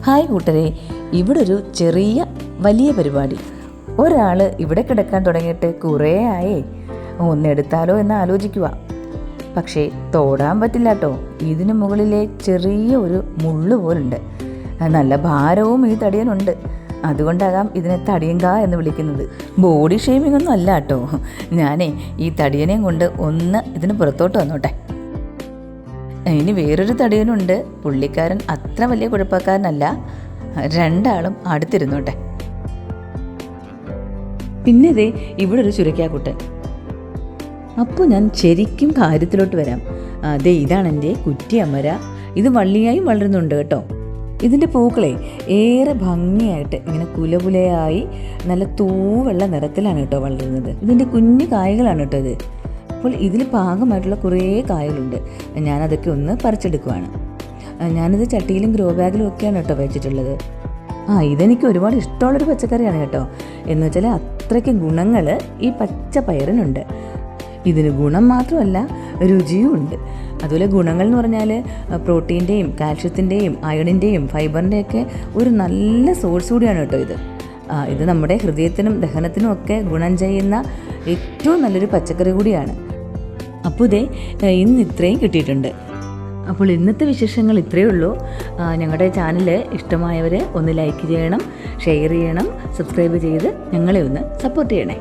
Hi കൂട്ടരെ, ഇവിടെ ഒരു ചെറിയ വലിയ പരിപാടി. ഒരാൾ ഇവിടെ കിടക്കാൻ തുടങ്ങിയിട്ട് കുറേ ആയേ. ഒന്നെടുത്താലോ എന്ന് ആലോചിക്കുക. പക്ഷേ തോടാൻ പറ്റില്ല കേട്ടോ. ഇതിന് മുകളിലെ ചെറിയ ഒരു മുള്ളു പോലുണ്ട്. നല്ല ഭാരവും ഈ തടിയനുണ്ട്. അതുകൊണ്ടാകാം ഇതിനെ തടിയങ്ക എന്ന് വിളിക്കുന്നത്. ബോഡി ഷേമിംഗ് ഒന്നും അല്ല കേട്ടോ. ഞാനേ ഈ തടിയനെയും കൊണ്ട് ഒന്ന് ഇതിന് പുറത്തോട്ട് വന്നോട്ടെ. ഇനി വേറൊരു തടിയനുണ്ട്. പുള്ളിക്കാരൻ അത്ര വലിയ കുഴപ്പക്കാരനല്ല. രണ്ടാളും അടുത്തിരുന്നോട്ടെ. പിന്നെ ദേ ഇവിടെ ഒരു ചുരക്കാക്കുട്ടൻ. അപ്പോൾ ഞാൻ ശരിക്കും കാര്യത്തിലോട്ട് വരാം. അതെ, ഇതാണ് എൻ്റെ കുറ്റിയമര. ഇത് വള്ളിയായും വളരുന്നുണ്ട് കേട്ടോ. ഇതിൻ്റെ പൂക്കളെ ഏറെ ഭംഗിയായിട്ട് ഇങ്ങനെ കുലകുലയായി നല്ല തൂവെള്ള നിറത്തിലാണ് കേട്ടോ വളരുന്നത്. ഇതിൻ്റെ കുഞ്ഞു കായകളാണ് കേട്ടോ ഇത്. അപ്പോൾ ഇതിൽ പാകമായിട്ടുള്ള കുറേ കായലുണ്ട്. ഞാനതൊക്കെ ഒന്ന് പറിച്ചെടുക്കുവാണ്. ഞാനിത് ചട്ടിയിലും ഗ്രോ ബാഗിലും ഒക്കെയാണ് കേട്ടോ വെച്ചിട്ടുള്ളത്. ഇതെനിക്ക് ഒരുപാട് ഇഷ്ടമുള്ളൊരു പച്ചക്കറിയാണ് കേട്ടോ. എന്ന് വെച്ചാൽ അത്രയ്ക്ക് ഗുണങ്ങൾ ഈ പച്ച പയറിനുണ്ട്. ഇതിന് ഗുണം മാത്രമല്ല, രുചിയും ഉണ്ട്. അതുപോലെ ഗുണങ്ങൾ എന്ന് പറഞ്ഞാൽ പ്രോട്ടീൻ്റെയും കാൽഷ്യത്തിൻ്റെയും അയണിൻ്റെയും ഫൈബറിൻ്റെയൊക്കെ ഒരു നല്ല സോഴ്സ് കൂടിയാണ് കേട്ടോ ഇത്. ഇത് നമ്മുടെ ഹൃദയത്തിനും ദഹനത്തിനും ഒക്കെ ഗുണം ചെയ്യുന്ന ഏറ്റവും നല്ലൊരു പച്ചക്കറി കൂടിയാണ്. അപ്പോൾ ഇതേ ഇന്ന് ഇത്രയും കിട്ടിയിട്ടുണ്ട്. അപ്പോൾ ഇന്നത്തെ വിശേഷങ്ങൾ ഇത്രയേ ഉള്ളൂ. ഞങ്ങളുടെ ചാനൽ ഇഷ്ടമായവർ ഒന്ന് ലൈക്ക് ചെയ്യണം, ഷെയർ ചെയ്യണം, സബ്സ്ക്രൈബ് ചെയ്ത് ഞങ്ങളെ ഒന്ന് സപ്പോർട്ട് ചെയ്യണേ.